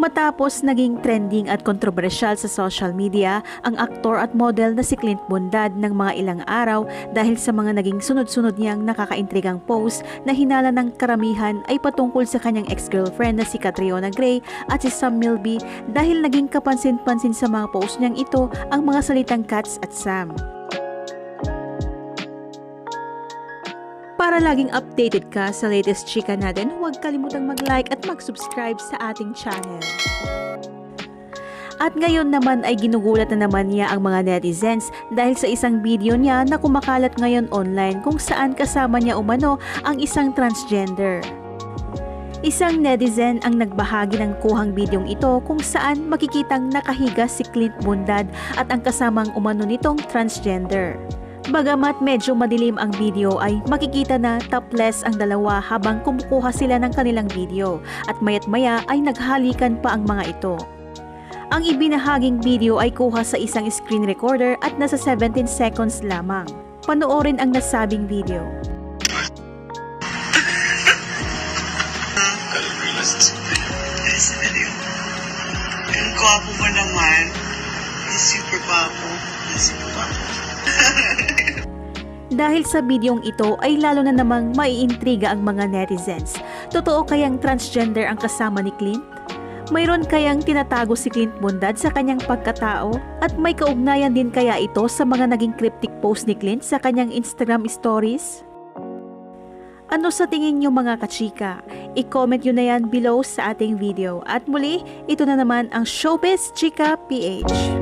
Matapos naging trending at kontrobersyal sa social media ang aktor at model na si Clint Bondad ng mga ilang araw dahil sa mga naging sunod-sunod niyang nakakaintrigang post na hinala ng karamihan ay patungkol sa kanyang ex-girlfriend na si Catriona Gray at si Sam Milby dahil naging kapansin-pansin sa mga post niyang ito ang mga salitang Cats at Sam. Para laging updated ka sa latest chika natin, huwag kalimutang mag-like at mag-subscribe sa ating channel. At ngayon naman ay ginugulat na naman niya ang mga netizens dahil sa isang video niya na kumakalat ngayon online kung saan kasama niya umano ang isang transgender. Isang netizen ang nagbahagi ng kuhang bidyong ito kung saan makikitang nakahiga si Clint Bondad at ang kasamang umano nitong transgender. Bagamat medyo madilim ang video ay makikita na topless ang dalawa habang kumukuha sila ng kanilang video at mayat maya ay naghalikan pa ang mga ito. Ang ibinahaging video ay kuha sa isang screen recorder at nasa 17 seconds lamang. Panoorin ang nasabing video. Ang gwapo mo naman. Super gwapo. Super gwapo. Dahil sa bidyong ito ay lalo na namang maiintriga ang mga netizens. Totoo kayang transgender ang kasama ni Clint? Mayroon kayang tinatago si Clint Bondad sa kanyang pagkatao? At may kaugnayan din kaya ito sa mga naging cryptic post ni Clint sa kanyang Instagram stories? Ano sa tingin nyo mga kachika? I-comment nyo na yan below sa ating video. At muli, ito na naman ang Showbiz Chika PH.